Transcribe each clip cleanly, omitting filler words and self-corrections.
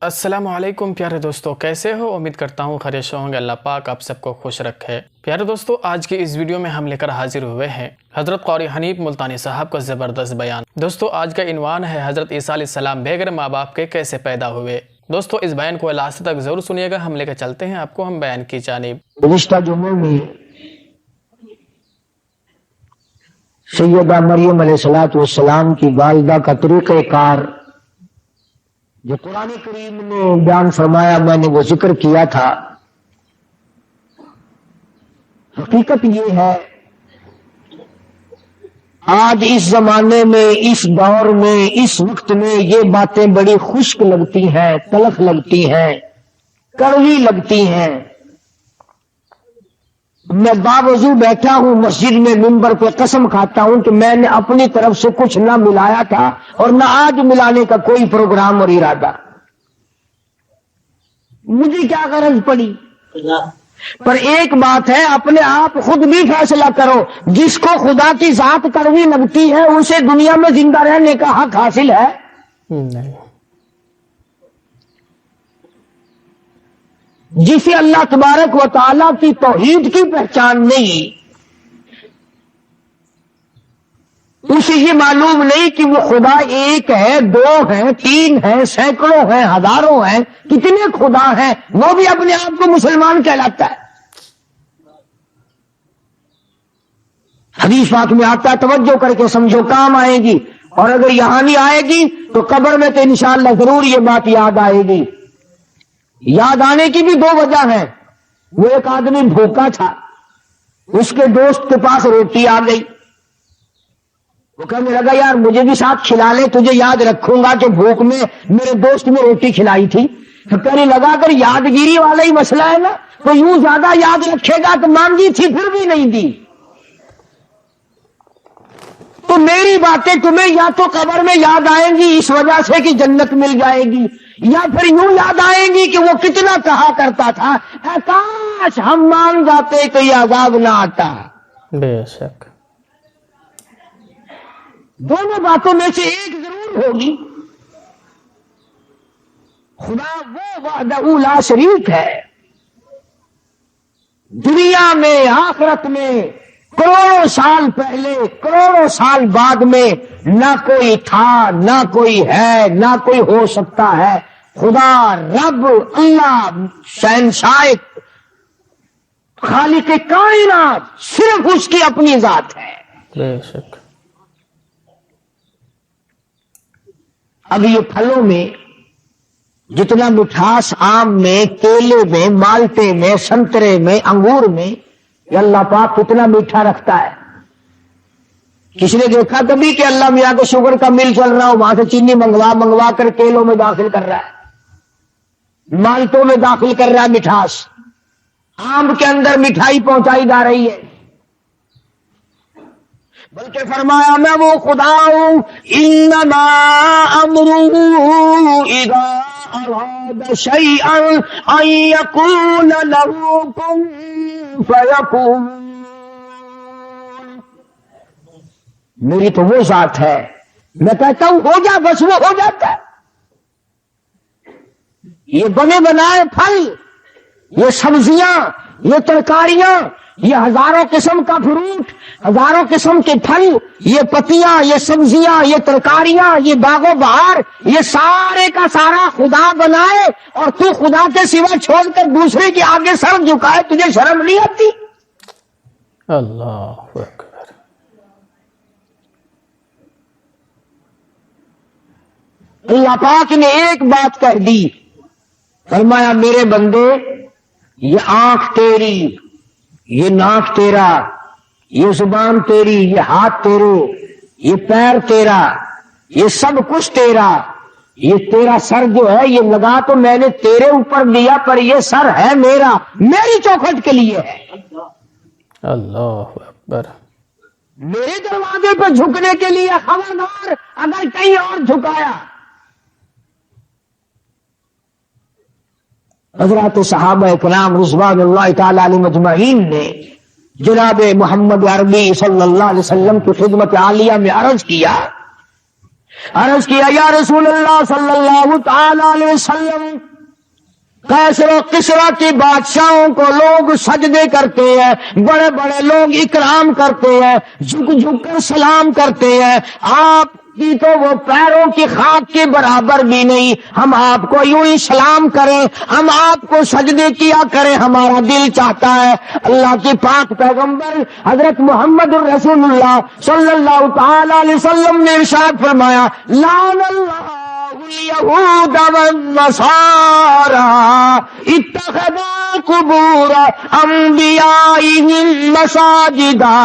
السلام علیکم پیارے دوستو، کیسے ہو؟ امید کرتا ہوں خیریت سے ہوں گے۔ اللہ پاک آپ سب کو خوش رکھے۔ پیارے دوستو، آج کی اس ویڈیو میں ہم لے کر حاضر ہوئے ہیں حضرت قاری حنیف ملتانی صاحب کا زبردست بیان۔ دوستو، آج کا عنوان ہے حضرت عیسیٰ علیہ السلام بغیر ماں باپ کے کیسے پیدا ہوئے۔ دوستو، اس بیان کو لاسٹ تک ضرور سنیے گا۔ ہم لے کر چلتے ہیں آپ کو ہم بیان کی جانب۔ گزشتہ جمعے میں سیدہ مریم علیہ السلام کی والدہ کا طریقہ کار جو قرآن کریم نے بیان فرمایا، میں نے وہ ذکر کیا تھا۔ حقیقت یہ ہے، آج اس زمانے میں، اس دور میں، اس وقت میں یہ باتیں بڑی خشک لگتی ہیں، تلخ لگتی ہیں، کڑوی لگتی ہیں۔ میں باوضو بیٹھا ہوں مسجد میں، منبر پہ قسم کھاتا ہوں کہ میں نے اپنی طرف سے کچھ نہ ملایا تھا اور نہ آج ملانے کا کوئی پروگرام اور ارادہ۔ مجھے کیا غرض پڑی؟ پر ایک بات ہے، اپنے آپ خود بھی فیصلہ کرو۔ جس کو خدا کی ذات کڑوی لگتی ہے اسے دنیا میں زندہ رہنے کا حق حاصل ہے؟ نہیں۔ جسے اللہ تبارک و تعالیٰ کی توحید کی پہچان نہیں، اسے یہ معلوم نہیں کہ وہ خدا ایک ہے، دو ہیں، تین ہیں، سینکڑوں ہیں، ہزاروں ہیں، کتنے خدا ہیں، وہ بھی اپنے آپ کو مسلمان کہلاتا ہے۔ حدیث پاک میں آتا ہے، توجہ کر کے سمجھو، کام آئے گی، اور اگر یہاں نہیں آئے گی تو قبر میں تو انشاءاللہ ضرور یہ بات یاد آئے گی۔ یاد آنے کی بھی دو وجہ ہیں۔ وہ ایک آدمی بھوکا تھا، اس کے دوست کے پاس روٹی آ گئی، وہ کہنے لگا یار مجھے بھی ساتھ کھلا لے، تجھے یاد رکھوں گا کہ بھوک میں میرے دوست نے روٹی کھلائی تھی۔ تو کہنے لگا اگر یادگیری والا ہی مسئلہ ہے نا تو یوں زیادہ یاد رکھے گا تو مانگی تھی پھر بھی نہیں دی۔ تو میری باتیں تمہیں یا تو قبر میں یاد آئیں گی اس وجہ سے کہ جنت مل جائے گی، یا پھر یوں یاد آئیں گی کہ وہ کتنا کہا کرتا تھا اے کاش ہم مان جاتے تو یہ عذاب نہ آتا۔ بے شک دونوں باتوں میں سے ایک ضرور ہوگی۔ خدا وہ وحدہ لا شریک ہے، دنیا میں آخرت میں کروڑوں سال پہلے کروڑوں سال بعد میں نہ کوئی تھا، نہ کوئی ہے، نہ کوئی ہو سکتا ہے۔ خدا رب اللہ شہنشاہ خالق کائنات صرف اس کی اپنی ذات ہے۔ بے شک۔ اب یہ پھلوں میں جتنا مٹھاس آم میں، کیلے میں، مالٹے میں، سنترے میں، انگور میں، یہ اللہ پاک کتنا میٹھا رکھتا ہے۔ کسی نے دیکھا کبھی کہ اللہ میاں کو شوگر کا مل چل رہا ہو، وہاں سے چینی منگوا کر کیلوں میں داخل کر رہا ہے، مالٹوں میں داخل کر رہا ہے مٹھاس، آم کے اندر مٹھائی پہنچائی جا رہی ہے۔ بلکہ فرمایا میں وہ خدا ہوں، انما امرہ اذا اراد شیئا ان یقول له کن فیکون۔ میری تو وہ ذات ہے، میں کہتا ہوں ہو جا، بس وہ ہو جاتا ہے۔ یہ بنے بنائے پھل، یہ سبزیاں، یہ ترکاریاں، یہ ہزاروں قسم کا فروٹ، ہزاروں قسم کے پھل، یہ پتیاں، یہ سبزیاں، یہ ترکاریاں، یہ باغ و بہار، یہ سارے کا سارا خدا بنائے اور تو خدا کے سوا چھوڑ کر دوسرے کے آگے سر جھکائے، تجھے شرم نہیں آتی؟ اللہ اکبر۔ اللہ پاک نے ایک بات کہہ دی، فرمایا میرے بندے یہ آنکھ تیری، یہ ناک تیرا، یہ زبان تیری، یہ ہاتھ تیرے، یہ پیر تیرا، یہ سب کچھ تیرا، یہ تیرا سر جو ہے یہ لگا تو میں نے تیرے اوپر دیا، پر یہ سر ہے میرا، میری چوکھٹ کے لیے ہے۔ اللہ اکبر۔ میرے دروازے پہ جھکنے کے لیے، خبردار اگر کہیں اور جھکایا۔ حضرات صحابہ کرام رضوان اللہ تعالی علیہ مجمعین نے جناب محمد عربی صلی اللہ علیہ وسلم کی خدمت عالیہ میں عرض کیا عرض کیا یا رسول اللہ صلی اللہ تعالی علیہ وسلم، کیسر و کسرا کی بادشاہوں کو لوگ سجدے کرتے ہیں، بڑے بڑے لوگ اکرام کرتے ہیں، جھک جھک کر سلام کرتے ہیں، آپ کی تو وہ پیروں کی خاک کے برابر بھی نہیں، ہم آپ کو یوں ہی سلام کریں، ہم آپ کو سجدے کیا کریں، ہمارا دل چاہتا ہے۔ اللہ کے پاک پیغمبر حضرت محمد الرسول اللہ صلی اللہ تعالی علیہ وسلم نے ارشاد فرمایا، لعن اللہ اليہود والنصارى اتخذوا قبور انبیائهم مساجدا،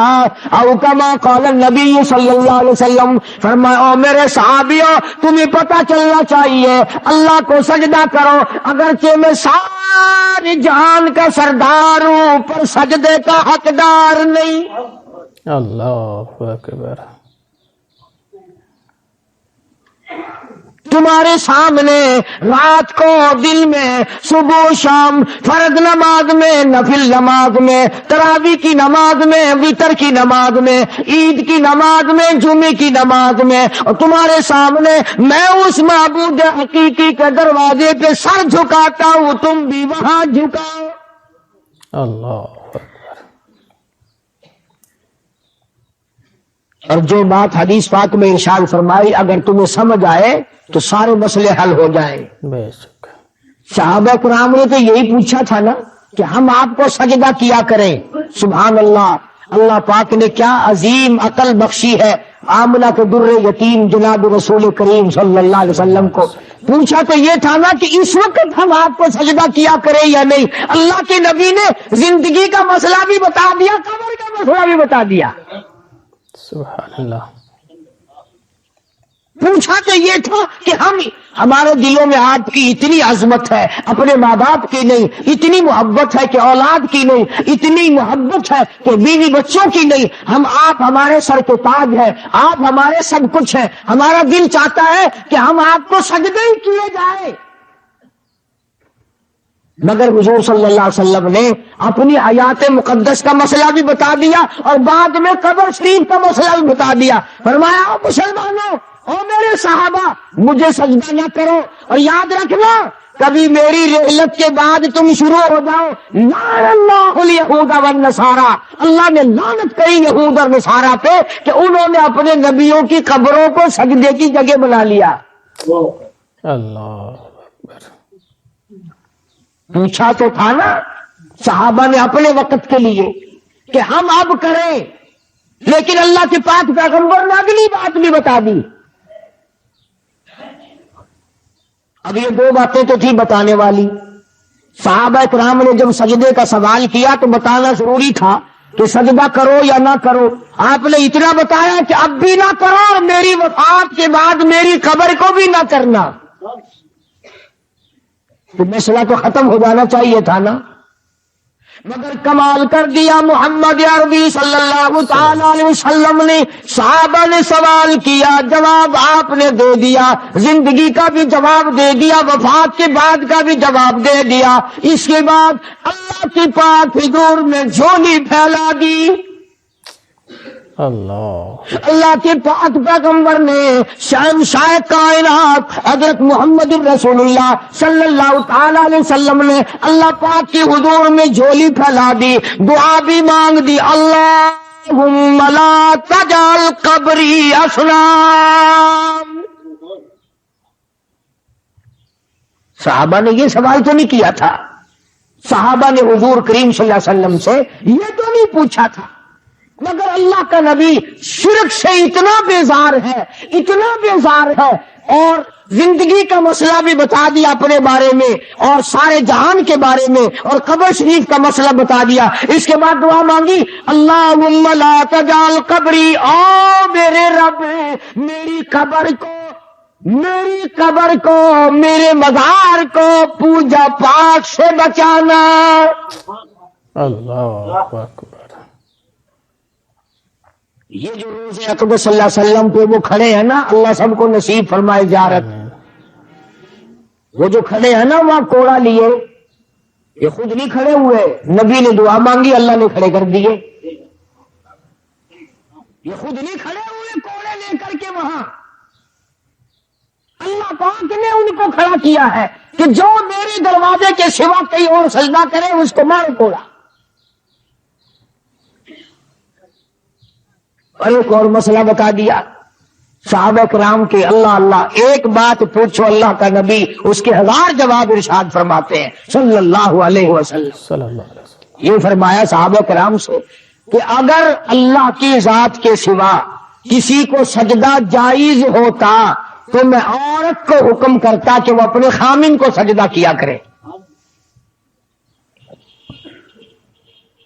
او کما قال النبی صلی اللہ علیہ وسلم، فرمایا او میرے صحابیوں، تمہیں پتہ چلنا چاہیے اللہ کو سجدہ کرو، اگرچہ میں سارے جہان کا سردار ہوں پر سجدے کا حقدار نہیں۔ اللہ اکبر۔ تمہارے سامنے رات کو دل میں، صبح شام، فرض نماز میں، نفل نماز میں، تراویح کی نماز میں، وتر کی نماز میں، عید کی نماز میں، جمعے کی نماز میں، اور تمہارے سامنے میں اس معبود حقیقی کے دروازے پہ سر جھکاتا ہوں، تم بھی وہاں جھکاؤ۔ اللہ اکبر۔ اور جو بات حدیث پاک میں ارشاد فرمائی اگر تمہیں سمجھ آئے تو سارے مسئلے حل ہو جائیں۔ بے شک۔ صحابہ کرام نے تو یہی پوچھا تھا نا کہ ہم آپ کو سجدہ کیا کریں۔ سبحان اللہ، اللہ پاک نے کیا عظیم عقل بخشی ہے آمنہ کے در یتیم جناب رسول کریم صلی اللہ علیہ وسلم کو۔ پوچھا تو یہ تھا نا کہ اس وقت ہم آپ کو سجدہ کیا کریں یا نہیں۔ اللہ کے نبی نے زندگی کا مسئلہ بھی بتا دیا، قبر کا مسئلہ بھی بتا دیا۔ سبحان اللہ۔ پوچھا تو یہ تھا کہ ہمارے دلوں میں آپ کی اتنی عظمت ہے، اپنے ماں باپ کی نہیں، اتنی محبت ہے کہ اولاد کی نہیں، اتنی محبت ہے کہ بیوی بچوں کی نہیں، آپ ہمارے سر کے تاج ہیں، آپ ہمارے سب کچھ ہیں، ہمارا دل چاہتا ہے کہ ہم آپ کو سجدے ہی کیے جائیں۔ مگر حضور صلی اللہ علیہ وسلم نے اپنی حیات مقدس کا مسئلہ بھی بتا دیا اور بعد میں قبر شریف کا مسئلہ بھی بتا دیا۔ فرمایا او مسلمانوں، او میرے صحابہ، مجھے سجدہ نہ کرو، اور یاد رکھنا کبھی میری رحلت کے بعد تم شروع ہو جاؤ لعن اللہ الیہود والنصارى، اللہ نے لعنت کری یہود اور نصارہ پہ کہ انہوں نے اپنے نبیوں کی قبروں کو سجدے کی جگہ بنا لیا۔ اللہ اکبر۔ پوچھا تو تھا نا صحابہ نے اپنے وقت کے لیے کہ ہم اب کریں، لیکن اللہ کے پاک پیغمبر نے اگلی بات بھی بتا دی۔ اب یہ دو باتیں تو تھی بتانے والی۔ صحابہ کرام نے جب سجدے کا سوال کیا تو بتانا ضروری تھا کہ سجدہ کرو یا نہ کرو۔ آپ نے اتنا بتایا کہ اب بھی نہ کرو اور میری وفات کے بعد میری قبر کو بھی نہ کرنا، تو مسئلہ تو ختم ہو جانا چاہیے تھا نا۔ مگر کمال کر دیا محمد عربی صلی اللہ تعالی علیہ وسلم نے، صحابہ نے سوال کیا، جواب آپ نے دے دیا، زندگی کا بھی جواب دے دیا، وفات کے بعد کا بھی جواب دے دیا۔ اس کے بعد اللہ کی پاک حضور نے جھولی پھیلا دی۔ اللہ کے پاک پیغمبر نے شہنشاہ کائنات حضرت محمد الرسول اللہ صلی اللہ تعالی علیہ وسلم نے اللہ پاک کے حضور میں جھولی پھیلا دی، دعا بھی مانگ دی، اللہم لا تجعل قبری اصنام۔ صحابہ نے یہ سوال تو نہیں کیا تھا، صحابہ نے حضور کریم صلی اللہ علیہ وسلم سے یہ تو نہیں پوچھا تھا، مگر اللہ کا نبی شرک سے اتنا بیزار ہے، اتنا بیزار ہے، اور زندگی کا مسئلہ بھی بتا دیا اپنے بارے میں اور سارے جہان کے بارے میں، اور قبر شریف کا مسئلہ بتا دیا۔ اس کے بعد دعا مانگی، اللہم لا تجعل قبری، او میرے رب میری قبر کو میرے مزار کو پوجا پاٹ سے بچانا۔ اللہ اکبر۔ یہ جو روز اقدس صلی اللہ علیہ وسلم پہ وہ کھڑے ہیں نا، اللہ سب کو نصیب فرمائے زیارت۔ وہ جو کھڑے ہیں نا وہاں کوڑا لیے، یہ خود نہیں کھڑے ہوئے، نبی نے دعا مانگی اللہ نے کھڑے کر دیے۔ یہ خود نہیں کھڑے ہوئے کوڑے لے کر کے وہاں، اللہ پاک نے ان کو کھڑا کیا ہے کہ جو میرے دروازے کے سوا کہیں اور سجدہ کرے اس کو مار کوڑا. اور ایک اور مسئلہ بتا دیا صحابہ کرام کے. اللہ اللہ ایک بات پوچھو اللہ کا نبی اس کے 1000 جواب ارشاد فرماتے ہیں صلی اللہ علیہ وسلم. صلی اللہ علیہ وسلم. یہ فرمایا صحابہ کرام سے کہ اگر اللہ کی ذات کے سوا کسی کو سجدہ جائز ہوتا تو میں عورت کو حکم کرتا کہ وہ اپنے خامن کو سجدہ کیا کرے.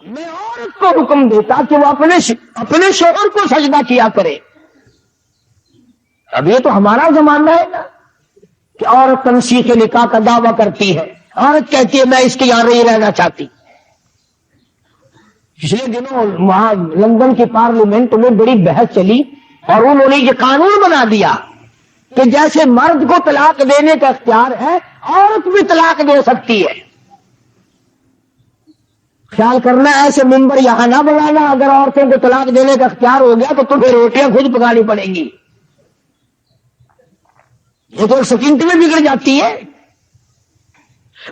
میں عورت کو حکم دیتا کہ وہ اپنے شوہر کو سجدہ کیا کرے. اب یہ تو ہمارا زمانہ ہے نا کہ عورت تنسیخ نکاح کا دعویٰ کرتی ہے. عورت کہتی ہے میں اس کے یہاں نہیں رہنا چاہتی. پچھلے دنوں وہاں لندن کی پارلیمنٹ میں بڑی بحث چلی اور انہوں نے یہ قانون بنا دیا کہ جیسے مرد کو طلاق دینے کا اختیار ہے عورت بھی طلاق دے سکتی ہے. خیال کرنا ایسے ممبر یہاں نہ بنانا. اگر عورتوں کو طلاق دینے کا اختیار ہو گیا تو تمہیں روٹیاں خود پکانی پڑیں گی. یہ تو سیکنڈ میں بگڑ جاتی ہے.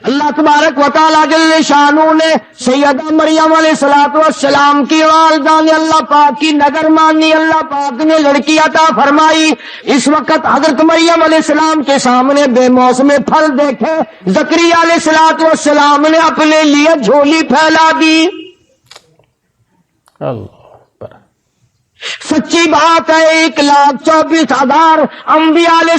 اللہ تبارک و تعالیٰ جل شانہ نے سیدہ مریم علیہ السلام کی والدہ نے اللہ پاک کی نظر مانی. اللہ پاک نے لڑکی عطا فرمائی. اس وقت حضرت مریم علیہ السلام کے سامنے بے موسم پھل دیکھے. زکریا علیہ السلام نے اپنے لیے جھولی پھیلا دی. اللہ. سچی بات ہے 1,24,000 انبیاء علیہ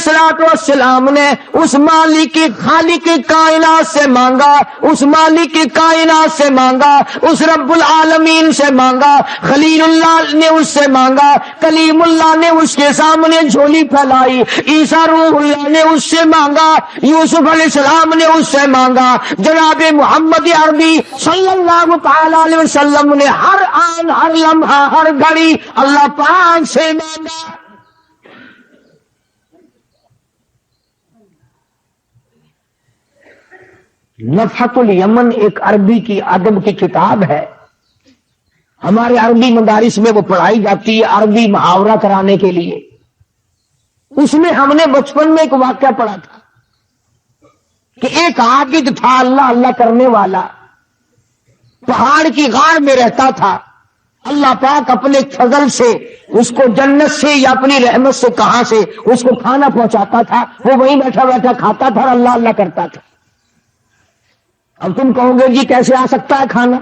السلام نے اس مالک خالق کائنات سے مانگا, اس مالک کائنات سے مانگا, اس رب العالمین سے مانگا. خلیل اللہ نے اس سے مانگا, کلیم اللہ نے اس کے سامنے جھولی پھیلائی. عیسیٰ روح اللہ نے اس سے مانگا, یوسف علیہ السلام نے اس سے مانگا. جناب محمد عربی صلی اللہ تعالی علیہ وسلم نے ہر آن ہر لمحہ ہر گھڑی اللہ پاک سے مانگا. نفحۃ الیمن ایک عربی کی ادب کی کتاب ہے. ہمارے عربی مدارس میں وہ پڑھائی جاتی ہے عربی محاورہ کرانے کے لیے. اس میں ہم نے بچپن میں ایک واقعہ پڑھا تھا کہ ایک عابد تھا اللہ اللہ کرنے والا, پہاڑ کی غار میں رہتا تھا. اللہ پاک اپنے فضل سے اس کو جنت سے یا اپنی رحمت سے کہاں سے اس کو کھانا پہنچاتا تھا. وہ وہیں بیٹھا بیٹھا کھاتا تھا اور اللہ اللہ کرتا تھا. اب تم کہو گے جی کیسے آ سکتا ہے کھانا؟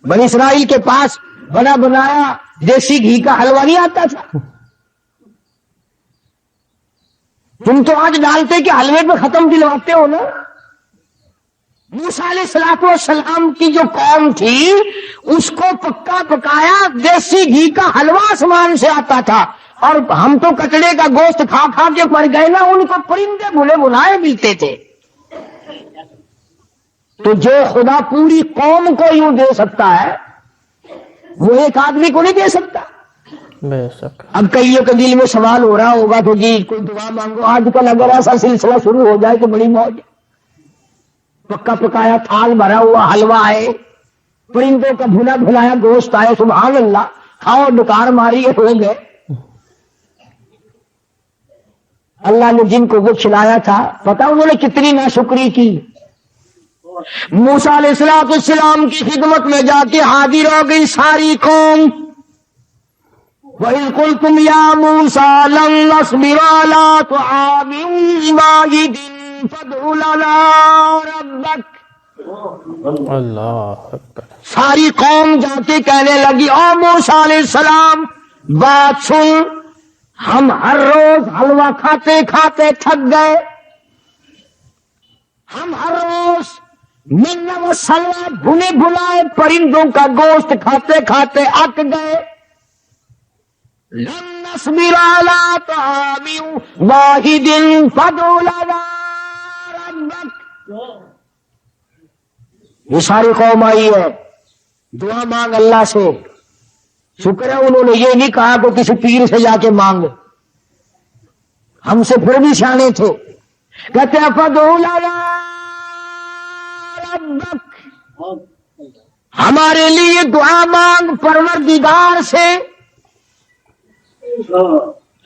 بنی اسرائیل کے پاس بنا بنایا دیسی گھی کا حلوہ نہیں آتا تھا. تم تو آج ڈالتے کہ حلوے پہ ختم دلواتے ہو نا. موسیٰ علیہ السلام کی جو قوم تھی اس کو پکا پکایا دیسی گھی کا حلوہ آسمان سے آتا تھا, اور ہم تو کچڑے کا گوشت کھا کھا کے مر گئے نا. ان کو پرندے بھولے بھلائے ملتے تھے. تو جو خدا پوری قوم کو یوں دے سکتا ہے وہ ایک آدمی کو نہیں دے سکتا. بے شک. اب کئیوں کے دل میں سوال ہو رہا ہوگا تو جی کوئی دعا مانگو. آج کل اگر ایسا سلسلہ شروع ہو جائے تو بڑی موج. پکا پکایا تھال بھرا ہوا حلوہ آئے, پرندوں کا بھولا بھلایا گوشت آئے, سبحان اللہ, کھاؤ ڈکار ماری ہو گئے. اللہ نے جن کو وہ کھلایا تھا پتا انہوں نے کتنی ناشکری کی. موسیٰ علیہ السلام کی خدمت میں جا کے حاضر ہو گئی ساری قوم. وَإِذْ قُلْتُمْ يَا مُوسَىٰ لَن نَّصْبِرَ عَلَىٰ طَعَامٍ وَاحِدٍ فَادْعُ لَنَا رَبَّكَ. اللہ اکبر. ساری قوم جا کے کہنے لگی او موسیٰ علیہ السلام بات سن, ہم ہر روز حلوہ کھاتے کھاتے تھک گئے. ہم ہر روز من مسلح بھنے بھلائے پرندوں کا گوشت کھاتے کھاتے اک گئے. لن نصبر علی طعام واحد فادع لنا ربک. یہ ساری قوم آئی ہے, دعا مانگ اللہ سے. شکر ہے انہوں نے یہ نہیں کہا کہ کسی پیر سے جا کے مانگ, ہم سے پھر بھی سیانے تھے. کہتے ہیں فادع لنا ہمارے لیے دعا مانگ پروردگار سے.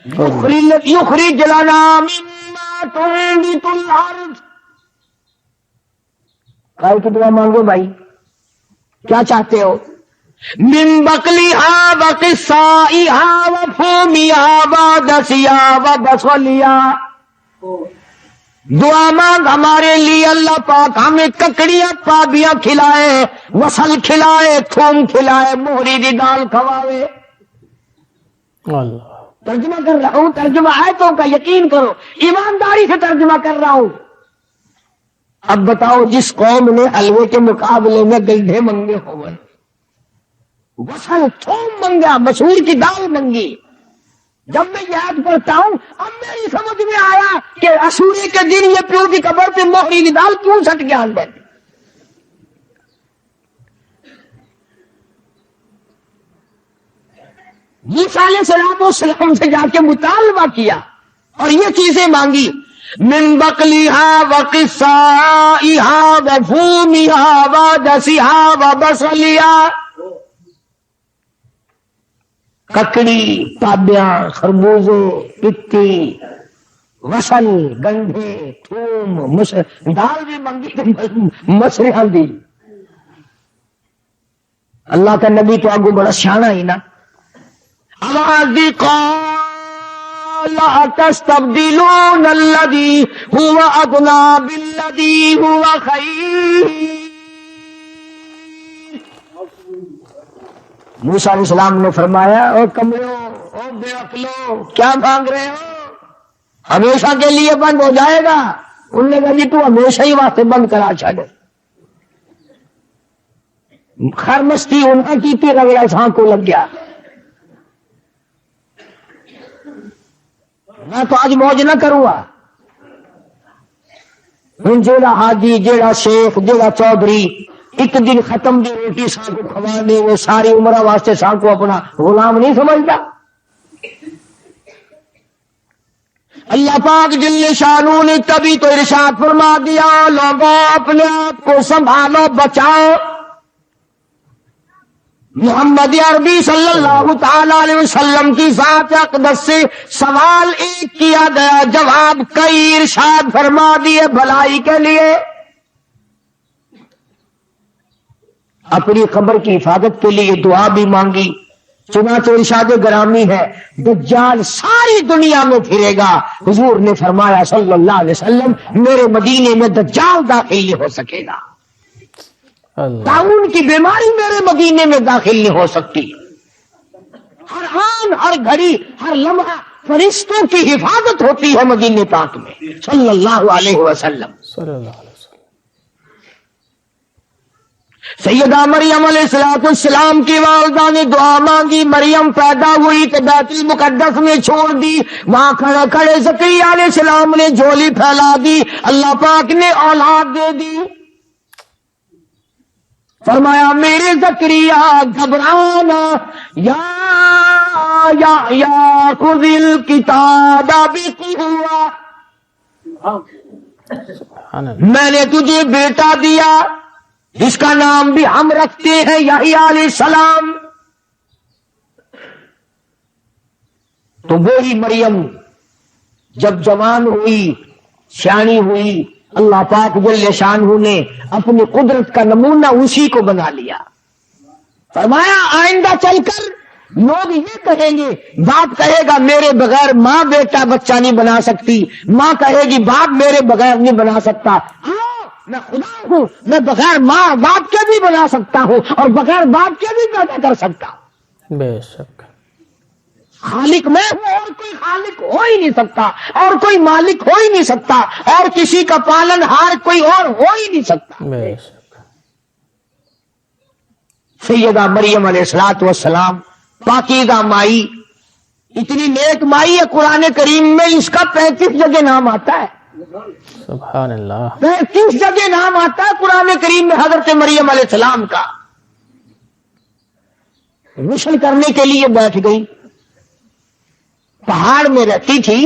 یخرج لنا مما تنبت الارض. کل کی دعا مانگو بھائی, کیا چاہتے ہو؟ من بقلیہا وقصائہا وفومیہا ودسیہا وبصلیہا. دعا مانگ ہمارے لیے اللہ پاک ہمیں ککڑیاں پابیاں کھلائے, وصل کھلائے, تھوم کھلائے, موہری دی دال کھواوے. اللہ. ترجمہ کر رہا ہوں, ترجمہ آیتوں کا یقین کرو, ایمانداری سے ترجمہ کر رہا ہوں. اب بتاؤ, جس قوم نے حلوے کے مقابلے میں گلڈھے منگے ہو گئے, وصل تھوم منگا, مسور کی دال منگی. جب میں یاد کرتا ہوں اب میری سمجھ میں آیا کہ عاشورے کے دن یہ پیو کی قبر پہ موہری کی دال کیوں سٹ کے آن دیتے. موسیٰ علیہ السلام سے جا کے مطالبہ کیا اور یہ چیزیں مانگی, من بقلیہا وقصائہا وفومیہا ودسیہا وبصلیہا. ککڑی, پابیاں, خربوزے, پتی, وصل, گنڈھے, تھوم, دال بھی منگی, مسریاں دی. اللہ کا نبی تو آگو بڑا شانہ ہی نا. آواز دی, قال اتستبدلون الذی هو ادنی بالذی هو خیر. موسیٰ علیہ السلام نے فرمایا, او کملو, او بے عقلو, کیا مانگ رہے ہو؟ ہمیشہ کے لیے بند ہو جائے گا. انہوں نے کہا جی تو ہمیشہ ہی واسطے بند کرا چھڑے. خرمستی انہیں کی تھی, رگڑا سان کو لگ گیا. میں تو آج موج نہ کروں گا. جیڑا حاجی, جیڑا شیخ, جیڑا چودھری ایک دن ختم دی روٹی سان کو کھوا دے, وہ ساری عمر واسطے سان کو اپنا غلام نہیں سمجھتا. اللہ پاک جل شانہ نے تبھی تو ارشاد فرما دیا, لوگوں اپنے آپ کو سنبھالو, بچاؤ. محمد عربی صلی اللہ تعالی علیہ وسلم کی ذات اقدس سے سوال ایک کیا گیا, جواب کئی ارشاد فرما دیے بھلائی کے لیے. اپنی قبر کی حفاظت کے لیے دعا بھی مانگی. چنانچہ ارشاد گرامی ہے, دجال ساری دنیا میں پھرے گا. حضور نے فرمایا صلی اللہ علیہ وسلم, میرے مدینے میں دجال داخل نہیں ہو سکے گا. طاعون کی بیماری میرے مدینے میں داخل نہیں ہو سکتی. ہر آن, ہر گھڑی, ہر لمحہ فرشتوں کی حفاظت ہوتی ہے مدینے پاک میں صلی اللہ علیہ وسلم. سیدہ مریم علیہ السلام کی والدہ نے دعا مانگی, مریم پیدا ہوئی تو بیت المقدس میں چھوڑ دی. وہاں کھڑے کھڑے زکریا علیہ السلام نے جھولی پھیلا دی, اللہ پاک نے اولاد دے دی. فرمایا میرے زکریا گھبرانا, یا خذ الکتاب بقوہ, میں نے تجھے بیٹا دیا جس کا نام بھی ہم رکھتے ہیں یحییٰ علیہ السلام. تو وہی مریم جب جوان ہوئی, سیانی ہوئی, اللہ پاک جل شانہ نے اپنی قدرت کا نمونہ اسی کو بنا لیا. فرمایا آئندہ چل کر لوگ یہ کہیں گے, باپ کہے گا میرے بغیر ماں بیٹا بچہ نہیں بنا سکتی, ماں کہے گی باپ میرے بغیر نہیں بنا سکتا. میں خدا ہوں, میں بغیر ماں باپ کے بھی بنا سکتا ہوں اور بغیر باپ کے بھی پیدا کر سکتا ہوں. بے شک خالق میں ہوں, اور کوئی خالق ہو ہی نہیں سکتا, اور کوئی مالک ہو ہی نہیں سکتا, اور کسی کا پالن ہار کوئی اور ہو ہی نہیں سکتا. بے شک. سیدہ مریم علیہ السلام پاکیزہ مائی, اتنی نیک مائی ہے, قرآن کریم میں اس کا 35 جگہ نام آتا ہے. سبحان اللہ. 35 جگہ نام آتا ہے قرآن کریم میں حضرت مریم علیہ السلام کا. غسل کرنے کے لیے بیٹھ گئی, پہاڑ میں رہتی تھی,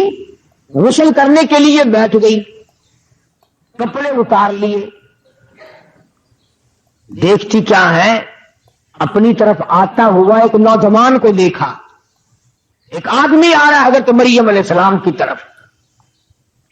غسل کرنے کے لیے بیٹھ گئی, کپڑے اتار لیے, دیکھتی کیا ہے, اپنی طرف آتا ہوا ایک نوجوان کو دیکھا. ایک آدمی آ رہا ہے حضرت مریم علیہ السلام کی طرف.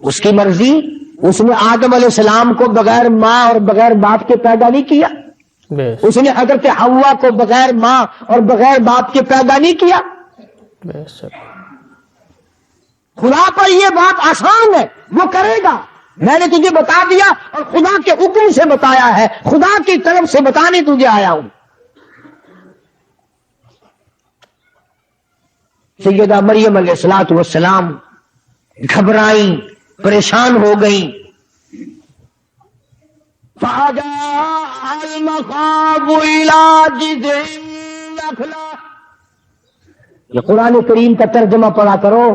اس کی مرضی. اس نے آدم علیہ السلام کو بغیر ماں اور بغیر باپ کے پیدا نہیں کیا. بے اس نے حضرت حوا کو بغیر ماں اور بغیر باپ کے پیدا نہیں کیا. بے شک. خدا پر یہ بات آسان ہے، وہ کرے گا. میں نے تجھے بتا دیا اور خدا کے حکم سے بتایا ہے، خدا کی طرف سے بتانے تجھے آیا ہوں. سیدہ مریم علیہ الصلوۃ والسلام گھبرائیں، پریشان ہو گئیں. فَأَجَاءَ الْمَخَاضُ إِلَىٰ جِذْعِ النَّخْلَةِ. یہ قرآن کریم کا ترجمہ پڑھا کرو.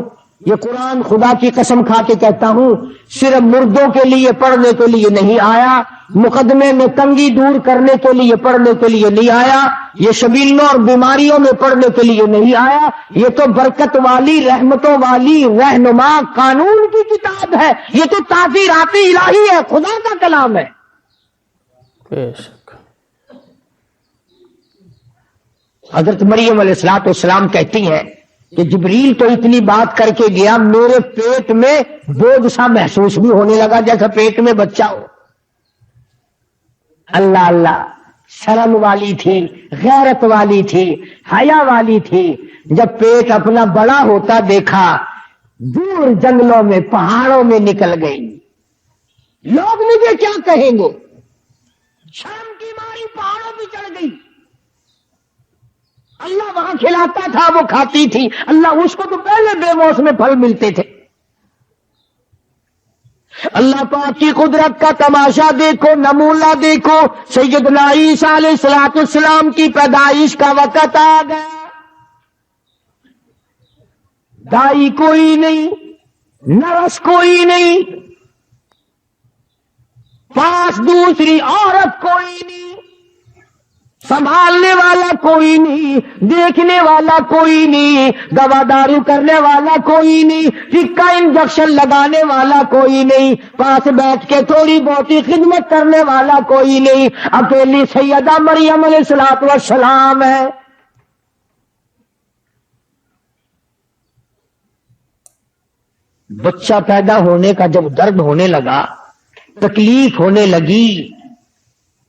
یہ قرآن خدا کی قسم کھا کے کہتا ہوں صرف مردوں کے لیے پڑھنے کے لیے نہیں آیا، مقدمے میں تنگی دور کرنے کے لیے پڑھنے کے لیے نہیں آیا، یہ شبیلوں اور بیماریوں میں پڑھنے کے لیے نہیں آیا. یہ تو برکت والی، رحمتوں والی، رہنما قانون کی کتاب ہے. یہ تو تعزیرات الہی ہے، خدا کا کلام ہے. بے شک. حضرت مریم علیہ الصلوۃ والسلام کہتی ہیں کہ جبریل تو اتنی بات کر کے گیا، میرے پیٹ میں بوجھ سا محسوس بھی ہونے لگا جیسا پیٹ میں بچہ ہو. اللہ اللہ، شرم والی تھی، غیرت والی تھی، حیا والی تھی. جب پیٹ اپنا بڑا ہوتا دیکھا، دور جنگلوں میں پہاڑوں میں نکل گئی. لوگ مجھے کیا کہیں گے؟ شرم کی ماری پہاڑوں پہ چڑھ گئی. اللہ وہاں کھلاتا تھا، وہ کھاتی تھی. اللہ اس کو تو پہلے بے موسم پھل ملتے تھے. اللہ پاک کی قدرت کا تماشا دیکھو، نمونہ دیکھو. سیدنا عیسیٰ علیہ الصلوۃ والسلام کی پیدائش کا وقت آ گیا. دائی کوئی نہیں، نرس کوئی نہیں، پاس دوسری عورت کوئی نہیں، سنبھالنے والا کوئی نہیں، دیکھنے والا کوئی نہیں، دوا دارو کرنے والا کوئی نہیں، ٹکا انجیکشن لگانے والا کوئی نہیں، پاس بیٹھ کے تھوڑی بہت خدمت کرنے والا کوئی نہیں. اکیلی سیدہ مریم علیہ الصلوۃ والسلام ہے. بچہ پیدا ہونے کا جب درد ہونے لگا، تکلیف ہونے لگی،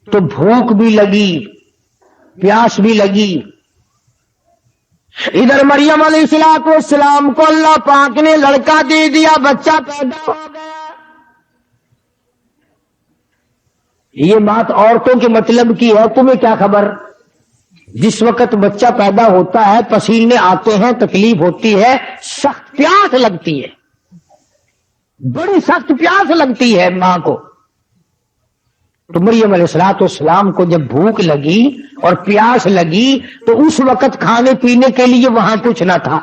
تو بھوک بھی لگی، پیاس بھی لگی. ادھر مریم علیہ الصلوۃ والسلام کو اللہ پاک نے لڑکا دے دیا، بچہ پیدا ہو گیا. یہ بات عورتوں کے مطلب کی ہے، تمہیں کیا خبر؟ جس وقت بچہ پیدا ہوتا ہے پسینے آتے ہیں، تکلیف ہوتی ہے، سخت پیاس لگتی ہے، بڑی سخت پیاس لگتی ہے ماں کو. تو مریم علیہ الصلوۃ والسلام کو جب بھوک لگی اور پیاس لگی تو اس وقت کھانے پینے کے لیے وہاں کچھ نہ تھا.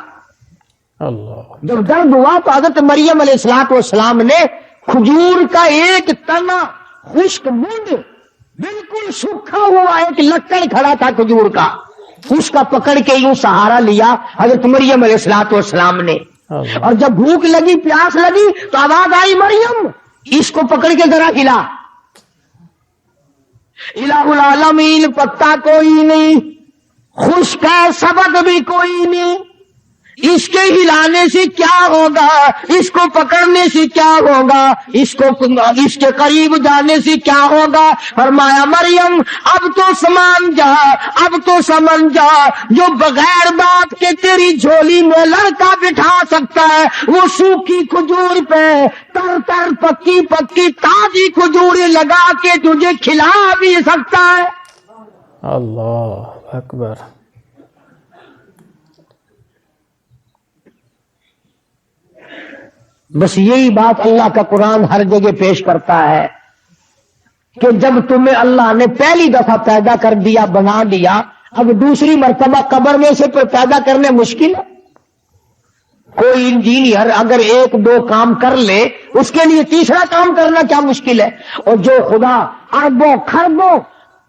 اللہ. جب درد ہوا تو حضرت مریم علیہ الصلوۃ والسلام نے کھجور کا ایک تنا، خشک منڈ، بالکل سوکھا ہوا ایک لکڑ کھڑا تھا کھجور کا، اس کا پکڑ کے یوں سہارا لیا حضرت مریم علیہ الصلوۃ والسلام نے. اور جب بھوک لگی، پیاس لگی تو آواز آئی، مریم اس کو پکڑ کے ذرا کھلا. الہ العالمین پتا کوئی نہیں، خشک ہے، سبق بھی کوئی نہیں. اس کے ہلانے سے کیا ہوگا، اس کو پکڑنے سے کیا ہوگا، اس کے قریب جانے سے کیا ہوگا. فرمایا مریم اب تو سمان جا، اب تو سمجھ جا، جو بغیر بات کے تیری جھولی میں لڑکا بٹھا سکتا ہے وہ سوکھی کھجور پہ تر تر پکی پکی تازی کھجوریں لگا کے تجھے کھلا بھی سکتا ہے. اللہ اکبر. بس یہی بات اللہ کا قرآن ہر جگہ پیش کرتا ہے کہ جب تمہیں اللہ نے پہلی دفعہ پیدا کر دیا، بنا دیا، اب دوسری مرتبہ قبر میں سے پیدا کرنے مشکل ہے. کوئی انجینئر اگر ایک دو کام کر لے، اس کے لیے تیسرا کام کرنا کیا مشکل ہے. اور جو خدا اربوں خربوں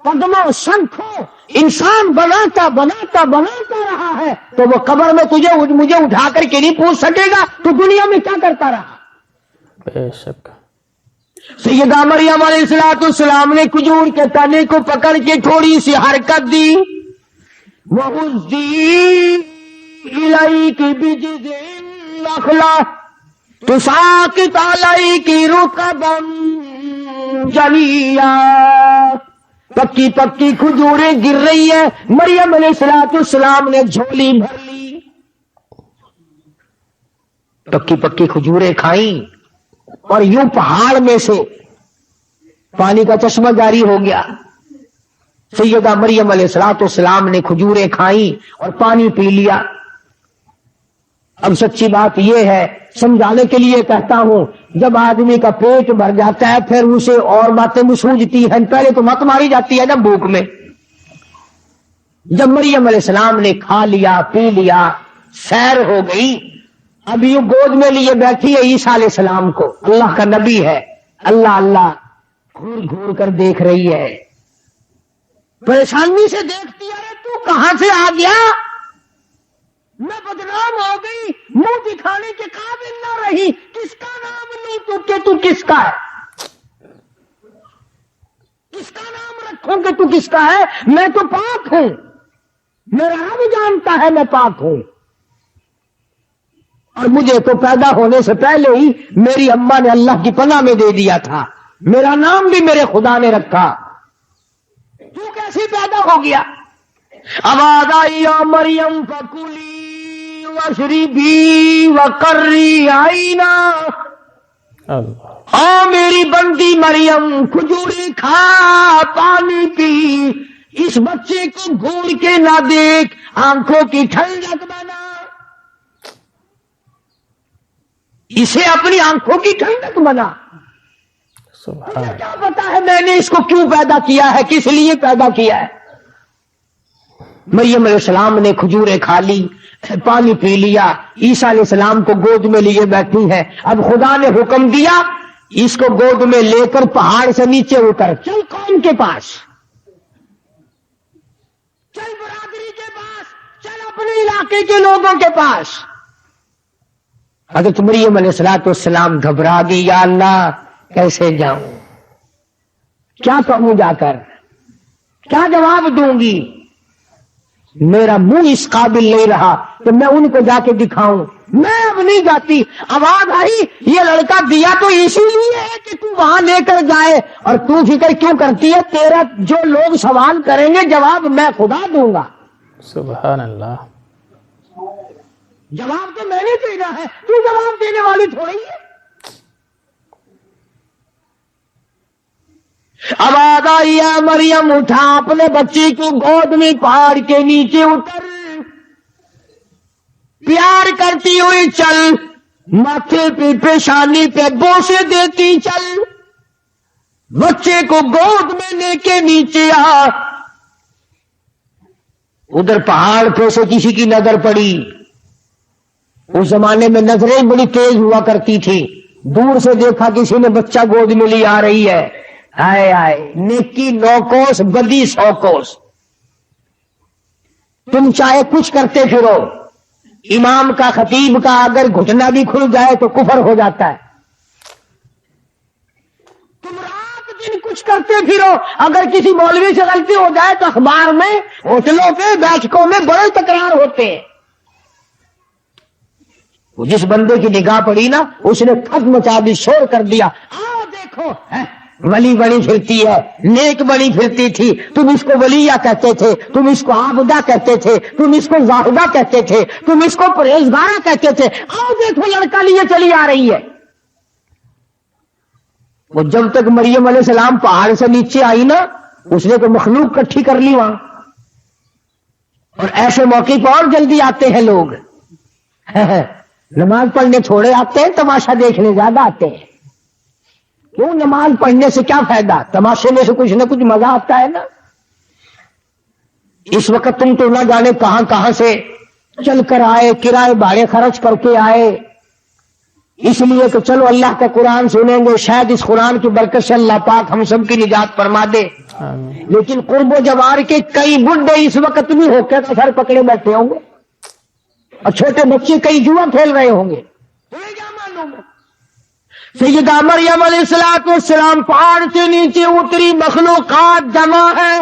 قدموں سنکھوں انسان بناتا بناتا بناتا رہا ہے تو وہ قبر میں تجھے مجھے اٹھا کر کے نہیں پوچھ سکے گا تو دنیا میں کیا کرتا رہا. بے شک. سیدہ مریم علیہ الصلوۃ والسلام نے کھجور کے تنے کو پکڑ کے تھوڑی سی حرکت دی. وَهُزِّي إِلَيْكِ بِجِذْعِ النَّخْلَةِ، تساقط علیک رطبا جنیا، پکی پکی کھجوریں گر رہی ہے، مریم علیہ السلام نے جھولی بھر لی، پکی پکی کھجوریں کھائیں، اور یوں پہاڑ میں سے پانی کا چشمہ جاری ہو گیا۔ سیدہ مریم علیہ السلام نے کھجوریں کھائیں اور پانی پی لیا۔ اب سچی بات یہ ہے، سمجھانے کے لیے کہتا ہوں، جب آدمی کا پیٹ بھر جاتا ہے پھر اسے اور باتیں بھی سوجتی ہیں، پہلے تو مت ماری جاتی ہے جب بھوک میں۔ جب مریم علیہ السلام نے کھا لیا پی لیا، سیر ہو گئی، اب یوں گود میں لیے بیٹھی ہے عیسیٰ علیہ السلام کو، اللہ کا نبی ہے، اللہ اللہ گھور گھور کر دیکھ رہی ہے، پریشانی سے دیکھتی ہے، ارے تو کہاں سے آ گیا؟ میں بدنام ہو گئی، منہ دکھانے کے قابل نہ رہی، کس کا نام لوں تو کہ تو کس کا ہے؟ کس کا نام رکھوں کہ تو کس کا ہے؟ میں تو پاک ہوں، میرا رب جانتا ہے میں پاک ہوں، اور مجھے تو پیدا ہونے سے پہلے ہی میری اماں نے اللہ کی پناہ میں دے دیا تھا، میرا نام بھی میرے خدا نے رکھا، تو کیسے پیدا ہو گیا؟ آواز آئی یا مریم فکلی واشربی وقرری عینا، او میری بندی مریم کھجوری کھا پانی پی، اس بچے کو گھور کے نہ دیکھ، آنکھوں کی ٹھنڈک بنا، اسے اپنی آنکھوں کی ٹھنڈک بنا۔ مجھے کیا پتا ہے میں نے اس کو کیوں پیدا کیا ہے، کس لیے پیدا کیا ہے؟ مریم علیہ السلام نے کھجوریں کھا لی، پانی پی لیا، عیسیٰ علیہ السلام کو گود میں لیے بیٹھی ہے۔ اب خدا نے حکم دیا اس کو گود میں لے کر پہاڑ سے نیچے اتر، چل قوم کے پاس، چل برادری کے پاس، چل اپنے علاقے کے لوگوں کے پاس۔ حضرت مریم علیہ السلام گھبرا گئی، یا اللہ کیسے جاؤں، کیا کہوں جا کر، کیا جواب دوں گی؟ میرا منہ اس قابل نہیں رہا کہ میں ان کو جا کے دکھاؤں، میں اب نہیں جاتی۔ آواز آئی یہ لڑکا دیا تو اسی لیے ہے کہ تو وہاں لے کر جائے، اور تو فکر کیوں کرتی ہے؟ تیرا جو لوگ سوال کریں گے جواب میں خدا دوں گا۔ سبحان اللہ، جواب تو میں نے دینا ہے، تو جواب دینے والی تھوڑی ہے۔ آواز آئی یا مریم اٹھا اپنے بچی کو گود میں پہاڑ کے نیچے اتر، پیار کرتی ہوئی چل، ماتھے پہ پیشانی پہ بوسے دیتی چل، بچے کو گود میں لے کے نیچے آ۔ ادھر پہاڑ پہ سے کسی کی نظر پڑی، اس زمانے میں نظریں بڑی تیز ہوا کرتی تھی، دور سے دیکھا کسی نے بچہ گود میں لی آ رہی ہے، آئے آئے نیکی 9 کوس بدی 100 کوس۔ تم چاہے کچھ کرتے پھرو، امام کا خطیب کا اگر گھٹنا بھی کھل جائے تو کفر ہو جاتا ہے۔ تم رات دن کچھ کرتے پھرو، اگر کسی مولوی سے غلطی ہو جائے تو اخبار میں، ہوٹلوں پہ، بیٹھکوں میں بڑے تکرار ہوتے ہیں۔ جس بندے کی نگاہ پڑی نا اس نے پھٹ مچا دی، شور کر دیا، آؤ دیکھو ولی بنی پھرتی ہے، نیک بنی پھرتی تھی، تم اس کو ولیہ کہتے تھے، تم اس کو عابدہ کہتے تھے، تم اس کو زاہدہ کہتے تھے، تم اس کو پرہیزگارہ کہتے تھے، آؤ دیکھو لڑکا لیے چلی آ رہی ہے۔ وہ جب تک مریم علیہ السلام پہاڑ سے نیچے آئی نا، اس نے تو مخلوق کٹھی کر لی وہاں، اور ایسے موقع پر اور جلدی آتے ہیں لوگ، نماز پڑھنے تھوڑے آتے ہیں، تماشا دیکھنے زیادہ آتے ہیں۔ کیوں؟ نماز پڑھنے سے کیا فائدہ، تماشے میں سے کچھ نہ کچھ مزہ آتا ہے نا۔ اس وقت تم تو نہ جانے کہاں کہاں سے چل کر آئے، کرائے بھاڑے خرچ کر کے آئے، اس لیے کہ چلو اللہ کا قرآن سنیں گے، شاید اس قرآن کی برکت سے اللہ پاک ہم سب کی نجات فرما دے۔ لیکن قرب و جوار کے کئی بڈھے اس وقت بھی ہو کے سر پکڑے بیٹھے ہوں گے، اور چھوٹے بچے کئی جوا کھیل رہے ہوں گے، تمہیں کیا معلوم ہے؟ سیدہ مریم علیہ السلام پہاڑ سے نیچے اتری، مخلوقات جمع ہے،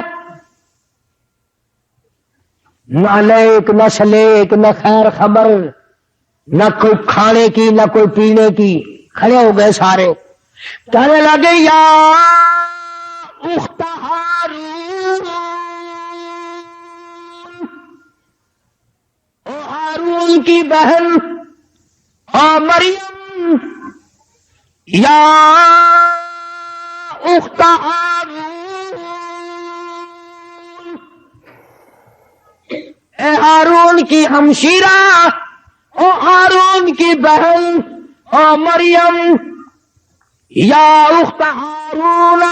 نہ نیک نہ سلیک نہ خیر خبر نہ کوئی کھانے کی نہ کوئی پینے کی. کھڑے ہو گئے سارے, کہنے لگے یا اخت ہارون, او ہارون کی بہن, او مریم, یا اخت ہارون, اے ہارون کی ہمشیرہ, او ہارون کی بہن, او مریم, یا اخت ہارون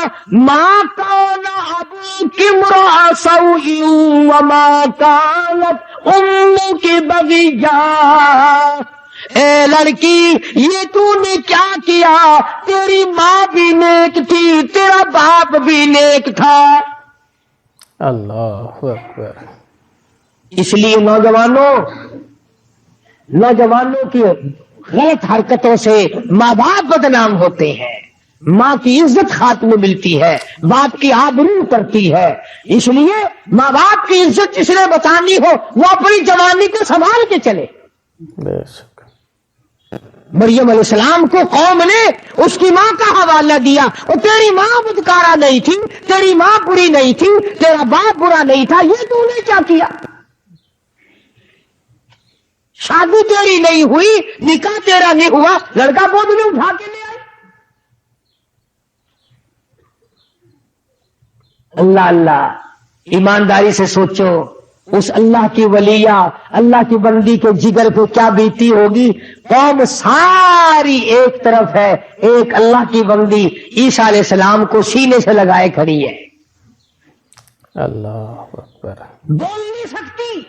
ما کان ابوک امرأ سوء وما کانت امک بغیا. اے لڑکی, یہ تو نے کیا کیا, تیری ماں بھی نیک تھی, تیرا باپ بھی نیک تھا. اللہ اکبر. اس لیے نوجوانوں کی غلط حرکتوں سے ماں باپ بدنام ہوتے ہیں, ماں کی عزت خاتمے میں ملتی ہے, باپ کی آبرو کرتی ہے. اس لیے ماں باپ کی عزت جس نے بچانی ہو وہ اپنی جوانی کو سنبھال کے چلے. بے شک. مریم علیہ السلام کو قوم نے اس کی ماں کا حوالہ دیا, اور تیری ماں بدکارا نہیں تھی, تیری ماں بری نہیں تھی, تیرا باپ برا نہیں تھا, یہ تو نے کیا کیا؟ شادی تیری نہیں ہوئی, نکاح تیرا نہیں ہوا, لڑکا گود میں اٹھا کے لے آئی. اللہ اللہ, ایمانداری سے سوچو, اس اللہ کی ولیہ, اللہ کی بندی کے جگر پہ کیا بیتی ہوگی. قوم ساری ایک طرف ہے, ایک اللہ کی بندی عیسیٰ علیہ السلام کو سینے سے لگائے کھڑی ہے. اللہ اکبر. بول نہیں سکتی,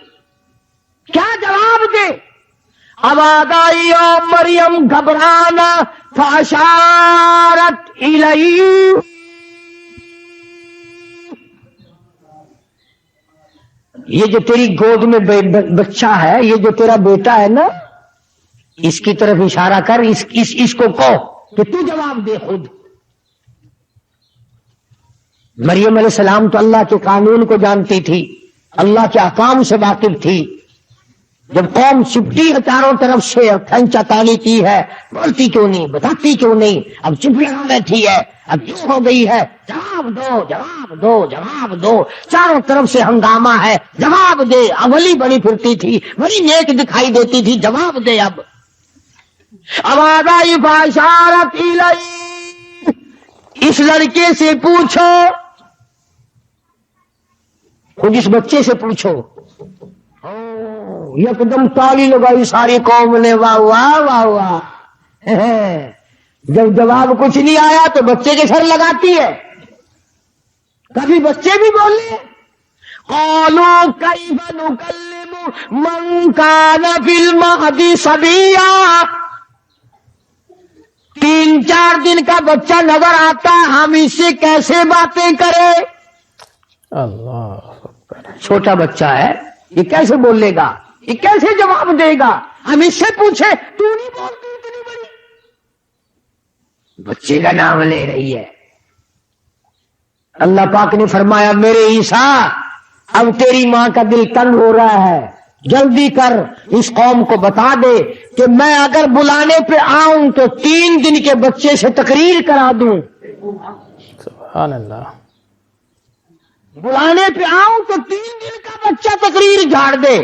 کیا جواب دے؟ آواز آئی او مریم گھبرانا, فاشارت الیہ, یہ جو تیری گود میں بچہ ہے, یہ جو تیرا بیٹا ہے نا, اس کی طرف اشارہ کر, اس کو کہو کہ تو جواب دے خود. مریم علیہ السلام تو اللہ کے قانون کو جانتی تھی, اللہ کے احکام سے واقف تھی. جب قوم چپٹی ہے چاروں طرف سے, کھنچا تانی کی ہے, بولتی کیوں نہیں, بتاتی کیوں نہیں, اب چپ لگا بیٹھی ہے, اب کیوں ہو گئی ہے, جواب دو جواب دو جواب دو, چاروں طرف سے ہنگامہ ہے, جواب دے. اولی بڑی پھرتی تھی, بڑی نیک دکھائی دیتی تھی, جواب دے. اب آواز آئی فاشارت الیہ, اس لڑکے سے پوچھو, خود اس بچے سے پوچھو. یکدم تالی لگائی ساری قوم نے, واہ واہ واہ واہ. جب جواب کچھ نہیں آیا تو بچے کے سر لگاتی ہے. کبھی بچے بھی بولے, قالوا کیف نکلم من کان فی المہد صبیا. 3-4 دن کا بچہ نظر آتا ہے, ہم اس سے کیسے باتیں کریں؟ اللہ اکبر. چھوٹا بچہ ہے, یہ کیسے بولے گا, یہ کیسے جواب دے گا؟ ہم اس سے پوچھے, تو نہیں بولتی اتنی بڑی. بچے کا نام لے رہی ہے. اللہ پاک نے فرمایا, میرے عیسیٰ اب تیری ماں کا دل تنگ ہو رہا ہے, جلدی کر اس قوم کو بتا دے کہ میں اگر بلانے پہ آؤں تو 3 دن کے بچے سے تقریر کرا دوں. سبحان اللہ. بلانے پہ آؤں تو 3 دن کا بچہ تقریر جھاڑ دے.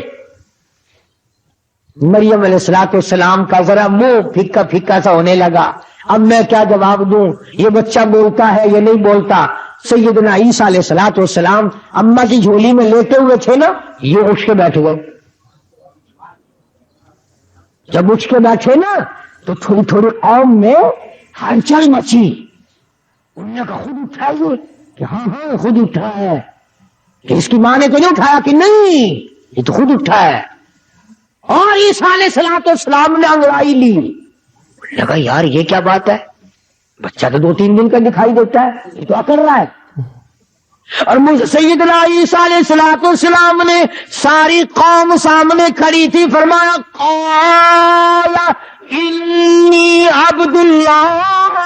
مریم علیہ السلام کا ذرا منہ پھکا پھکا سا ہونے لگا. اب میں کیا جواب دوں, یہ بچہ بولتا ہے یہ نہیں بولتا. سیدنا عیسیٰ علیہ السلام اماں کی جھولی میں لیٹے ہوئے تھے نا, یہ اٹھ کے بیٹھ گئے. جب اٹھ کے بیٹھے نا تو تھوڑی تھوڑی قوم میں ہلچل مچی. انہوں نے کہا خود اٹھائیے, کہ ہاں ہاں خود اٹھا ہے. کہ اس کی ماں نے تو نہیں اٹھایا؟ کہ نہیں, یہ تو خود اٹھا ہے. اور عیسیٰ علیہ السلام نے انگڑائی لی. لگا یار یہ کیا بات ہے, بچہ تو 2-3 دن کا دکھائی دیتا ہے, یہ تو کیا کر رہا ہے. اور سیدنا عیسیٰ علیہ السلام نے ساری قوم سامنے کھڑی تھی, فرمایا قال انی عبد اللہ.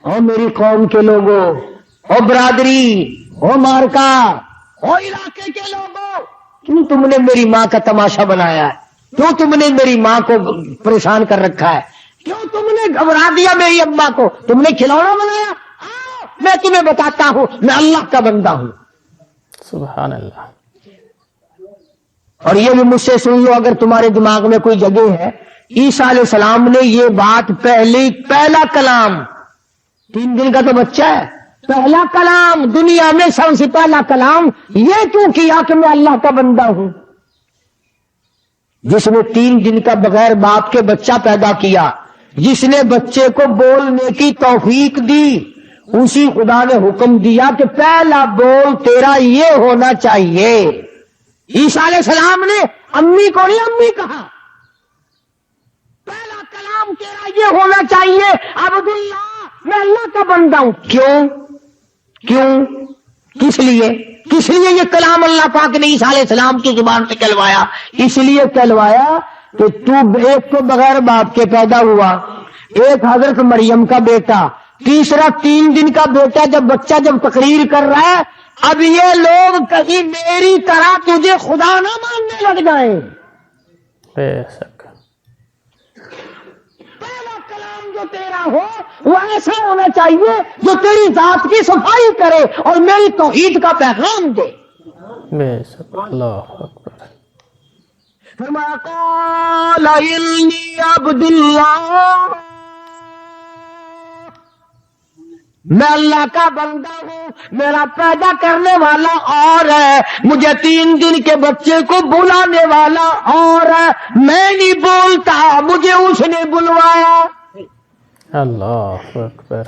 او میری قوم کے لوگوں, او برادری, او مارکا, او علاقے کے لوگوں، کیوں تم نے میری ماں کا تماشا بنایا ہے؟ کیوں تم نے میری ماں کو پریشان کر رکھا ہے؟ کیوں تم نے گھبرا دیا میری اماں کو؟ تم نے کھلونا بنایا؟ آؤ میں تمہیں بتاتا ہوں، میں اللہ کا بندہ ہوں۔ سبحان اللہ۔ اور یہ بھی مجھ سے سن لو، اگر تمہارے دماغ میں کوئی جگہ ہے، عیسیٰ علیہ السلام نے یہ بات پہلا کلام، 3 دن کا تو بچہ ہے، پہلا کلام دنیا میں سب سے پہلا کلام یہ کیوں کیا کہ میں اللہ کا بندہ ہوں؟ جس نے 3 دن کا بغیر باپ کے بچہ پیدا کیا، جس نے بچے کو بولنے کی توفیق دی، اسی خدا نے حکم دیا کہ پہلا بول تیرا یہ ہونا چاہیے۔ عیسیٰ علیہ السلام نے امی کو نہیں امی کہا، پہلا کلام تیرا یہ ہونا چاہیے، عبداللہ میں اللہ کا بندہ ہوں۔ کیوں کس لیے یہ کلام اللہ پاک نے عیسیٰ علیہ السلام کی زبان سے کہلوایا؟ اس لیے کہلوایا کہ تو ایک تو بغیر باپ کے پیدا ہوا، ایک حضرت مریم کا بیٹا، تیسرا 3 دن کا بیٹا بچہ جب تقریر کر رہا ہے، اب یہ لوگ کہیں میری طرح تجھے خدا نہ ماننے لگ جائیں۔ بے شک۔ پہلا کلام جو تیرا ہو وہ ایسا ہونا چاہیے جو تیری ذات کی صفائی کرے اور میری توحید کا پیغام دے۔ بے شک۔ اللہ اکبر۔ فرمایا قال انی عبد اللہ، میں اللہ کا بندہ ہوں، میرا پیدا کرنے والا اور ہے، مجھے 3 دن کے بچے کو بلانے والا اور ہے، میں نہیں بولتا، مجھے اس نے بلوایا۔ اللہ اکبر۔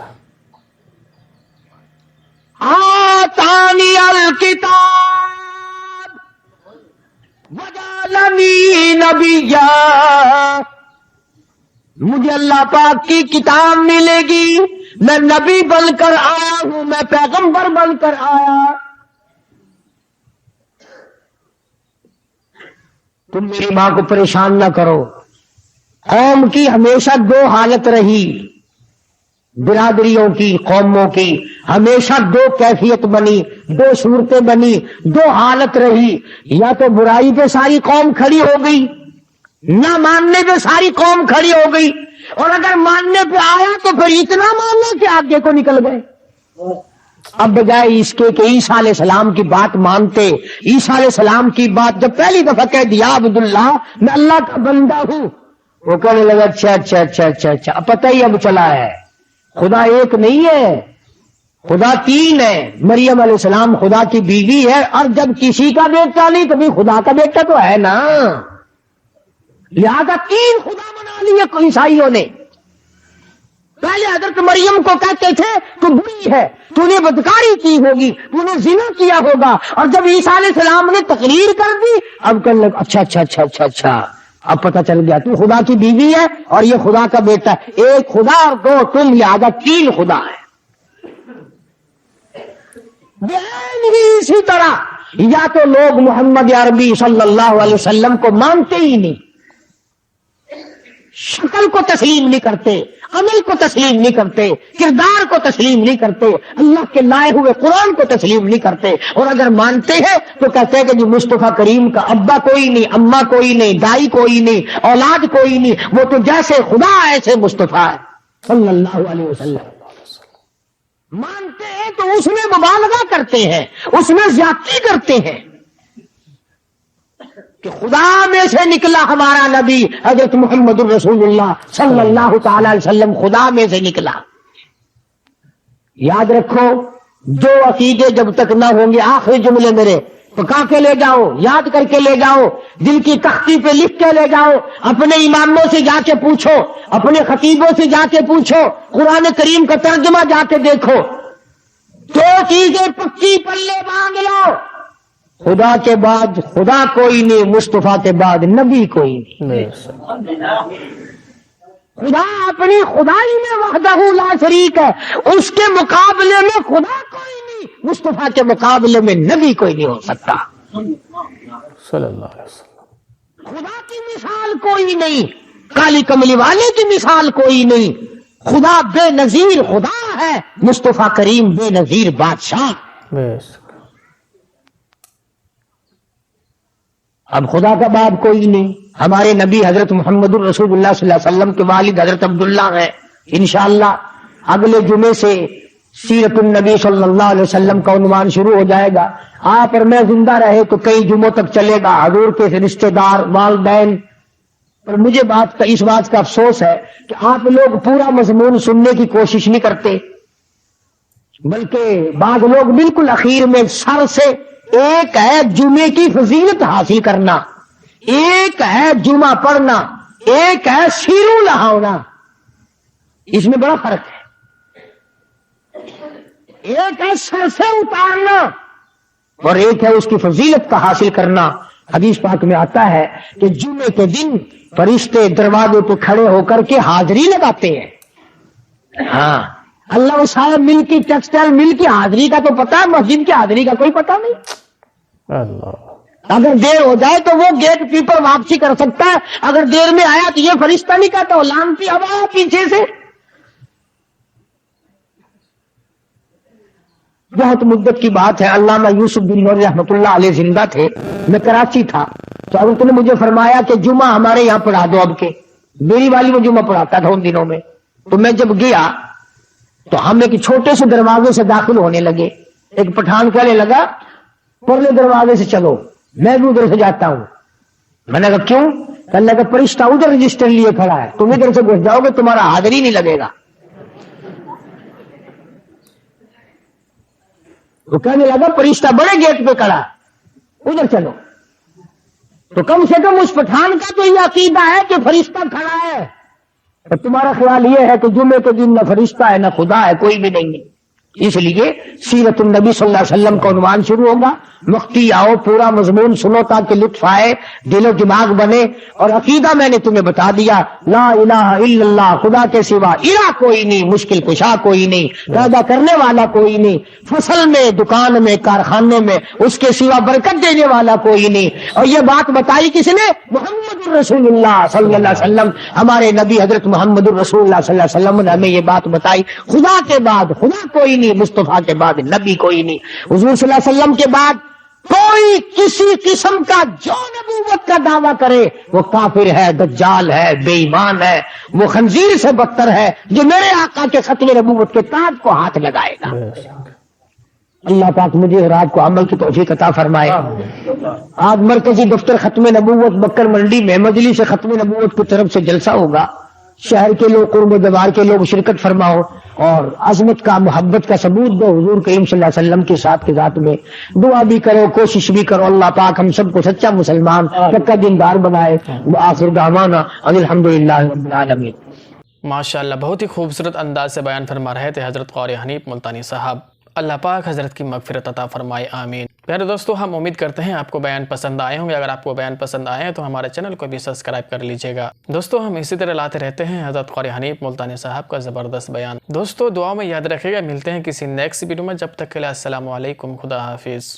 آتانی الکتاب وجعلنی نبیا، مجھے اللہ پاک کی کتاب ملے گی، میں نبی بن کر آیا ہوں، میں پیغمبر بن کر آیا۔ تم میری ماں کو پریشان نہ کرو۔ قوم کی ہمیشہ 2 حالت رہی، برادریوں کی، قوموں کی ہمیشہ 2 کیفیت بنی، 2 صورتیں بنی، 2 حالت رہی۔ یا تو برائی پہ ساری قوم کھڑی ہو گئی، نہ ماننے پہ ساری قوم کھڑی ہو گئی، اور اگر ماننے پہ آیا تو پھر اتنا ماننا کہ آگے کو نکل گئے۔ اب بجائے اس کے کہ عیسیٰ علیہ السلام کی بات مانتے، عیسیٰ علیہ السلام کی بات جب پہلی دفعہ کہہ دیا عبداللہ میں اللہ کا بندہ ہوں، وہ کہنے لگا اچھا اب پتہ ہی اب چلا ہے، خدا ایک نہیں ہے، خدا 3 ہے۔ مریم علیہ السلام خدا کی بیوی ہے، اور جب کسی کا بیٹا نہیں کبھی خدا کا بیٹا تو ہے نا، لہذا 3 خدا بنا لیے عیسائیوں نے۔ پہلے حضرت مریم کو کہتے تھے تو بری ہے، تو نے بدکاری کی ہوگی، تو نے زنا کیا ہوگا، اور جب عیسیٰ علیہ السلام نے تقریر کر دی اب کہنے لگا اچھا اب پتہ چل گیا تو خدا کی بیوی ہے اور یہ خدا کا بیٹا ہے، 1 خدا اور 2 تم، لہذا 3 خدا ہے۔ اسی طرح یا تو لوگ محمد عربی صلی اللہ علیہ وسلم کو مانتے ہی نہیں، شکل کو تسلیم نہیں کرتے، عمل کو تسلیم نہیں کرتے، کردار کو تسلیم نہیں کرتے، اللہ کے لائے ہوئے قرآن کو تسلیم نہیں کرتے، اور اگر مانتے ہیں تو کہتے ہیں کہ جی مصطفیٰ کریم کا ابا کوئی نہیں، اماں کوئی نہیں، دائی کوئی نہیں، اولاد کوئی نہیں، وہ تو جیسے خدا ایسے مصطفیٰ ہے صلی اللہ علیہ وسلم۔ مانتے ہیں تو اس میں مبالغہ کرتے ہیں، اس میں زیادتی کرتے ہیں کہ خدا میں سے نکلا ہمارا نبی حضرت محمد الرسول اللہ صلی اللہ تعالی علیہ وسلم، خدا میں سے نکلا۔ یاد رکھو 2 عقیدے جب تک نہ ہوں گے، آخری جملے میرے پکا کے لے جاؤ، یاد کر کے لے جاؤ، دل کی تختی پہ لکھ کے لے جاؤ، اپنے اماموں سے جا کے پوچھو، اپنے خطیبوں سے جا کے پوچھو، قرآن کریم کا ترجمہ جا کے دیکھو، 2 چیزیں پکی پلے باندھ لو، خدا کے بعد خدا کوئی نہیں، مصطفیٰ کے بعد نبی کوئی نہیں۔ خدا اپنی خدائی میں وحدہ لا شریک ہے، اس کے مقابلے میں خدا کوئی نہیں، مصطفیٰ کے مقابلے میں نبی کوئی نہیں ہو سکتا۔ صلی اللہ علیہ وسلم۔ خدا کی مثال کوئی نہیں، کالی کملی والے کی مثال کوئی نہیں، خدا بے نظیر خدا ہے، مصطفیٰ کریم بے نظیر بادشاہ۔ بے شک۔ اب خدا کا باپ کوئی نہیں، ہمارے نبی حضرت محمد الرسول اللہ صلی اللہ علیہ وسلم کے والد حضرت عبداللہ ہیں. انشاءاللہ اگلے جمعے سے سیرت النبی صلی اللہ علیہ وسلم کا عنوان شروع ہو جائے گا. آپ اور میں زندہ رہے تو کئی جمعوں تک چلے گا. حضور کے رشتہ دار، والدین. اور مجھے اس بات کا افسوس ہے کہ آپ لوگ پورا مضمون سننے کی کوشش نہیں کرتے، بلکہ بعض لوگ بالکل اخیر میں سر سے، ایک ہے جمعے کی فضیلت حاصل کرنا، ایک ہے جمعہ پڑھنا، ایک ہے سیرو لہاؤنا. اس میں بڑا فرق ہے. ایک ہے سر سے اتارنا اور ایک ہے اس کی فضیلت کا حاصل کرنا. حدیث پاک میں آتا ہے کہ جمعے کے دن فرشتے دروازے پہ کھڑے ہو کر کے حاضری لگاتے ہیں. ہاں، اللہ صاحب مل کی ٹیکسٹائل مل کی حاضری کا تو پتا ہے، مسجد کی حاضری کا کوئی پتا نہیں. اگر دیر ہو جائے تو وہ گیٹ کیپر واپسی کر سکتا ہے، اگر دیر میں آیا تو یہ فرشتہ نہیں کہتا، وہ لانتی ہوا پیچھے سے. بہت مدت کی بات ہے، علامہ یوسف بن نور رحمۃ اللہ علیہ زندہ تھے. میں کراچی تھا تو حضرت نے مجھے فرمایا کہ جمعہ ہمارے یہاں پڑھا دو. اب کے میری والی وہ جمعہ پڑھاتا تھا ان دنوں میں. تو میں جب گیا تو ہم ایک چھوٹے سے دروازے سے داخل ہونے لگے. ایک پٹھان کہنے لگا پرلے دروازے سے چلو، میں بھی ادھر سے جاتا ہوں. میں نے کہا کیوں؟ کہنے لگا فرشتہ ادھر رجسٹر لیے کھڑا ہے، تم ادھر سے گھس جاؤ گے تمہارا حاضری نہیں لگے گا. وہ کہنے لگا فرشتہ بڑے گیٹ پہ کھڑا ہے، ادھر چلو. تو کم سے کم اس پٹھان کا تو یہ عقیدہ ہے کہ فرشتہ کھڑا ہے، اور تمہارا خیال یہ ہے کہ جمعے کے دن نہ فرشتہ ہے نہ خدا ہے، کوئی بھی نہیں ہے. اس لیے سیرت النبی صلی اللہ علیہ وسلم کا عنوان شروع ہوگا. مفتی آؤ، پورا مضمون سنو تاکہ لطف آئے، دل و دماغ بنے. اور عقیدہ میں نے تمہیں بتا دیا، لا الہ الا اللہ، خدا کے سوا الہ کوئی نہیں، مشکل کشا کوئی نہیں، پیدا کرنے والا کوئی نہیں، فصل میں، دکان میں، کارخانے میں اس کے سوا برکت دینے والا کوئی نہیں. اور یہ بات بتائی کس نے؟ محمد الرسول اللہ صلی اللہ علیہ وسلم. ہمارے نبی حضرت محمد الرسول اللہ صلی اللہ علیہ وسلم نے ہمیں یہ بات بتائی. خدا کے بعد خدا کوئی نہیں، مصطفیٰ کے بعد نبی کوئی نہیں. حضور صلی اللہ علیہ وسلم کے بعد کوئی کسی قسم کا جو نبوت کا دعویٰ کرے وہ کافر ہے، دجال ہے، بے ایمان ہے، وہ خنزیر سے بدتر ہے جو میرے آقا کے ختم نبوت کے تاج کو ہاتھ لگائے گا. اللہ پاک مجھے اور آپ کو عمل کی توفیق عطا فرمائے. آج مرکزی دفتر ختم نبوت بکر منڈی میں مجلس ختم نبوت کی طرف سے جلسہ ہوگا. شہر کے لوگ، قرب دیوار کے لوگ شرکت فرماؤ اور عظمت کا، محبت کا ثبوت دو حضور کریم صلی اللہ علیہ وسلم کے ساتھ کے ذات میں. دعا بھی کرو، کوشش بھی کرو. اللہ پاک ہم سب کو سچا مسلمان، پکا دیندار بنائے. وآخر دعوانا ان الحمدللہ رب العالمین. ماشاءاللہ، بہت ہی خوبصورت انداز سے بیان فرما رہے تھے حضرت قاری حنیف ملتانی صاحب. اللہ پاک حضرت کی مغفرت عطا فرمائے، آمین. پیارے دوستو، ہم امید کرتے ہیں آپ کو بیان پسند آئے ہوں گے. اگر آپ کو بیان پسند آئے ہیں تو ہمارے چینل کو بھی سبسکرائب کر لیجئے گا. دوستو، ہم اسی طرح لاتے رہتے ہیں حضرت قاری حنیف ملتانی صاحب کا زبردست بیان. دوستو، دعا میں یاد رکھیے گا. ملتے ہیں کسی نیکسٹ ویڈیو میں. جب تک کے لیے السلام علیکم، خدا حافظ.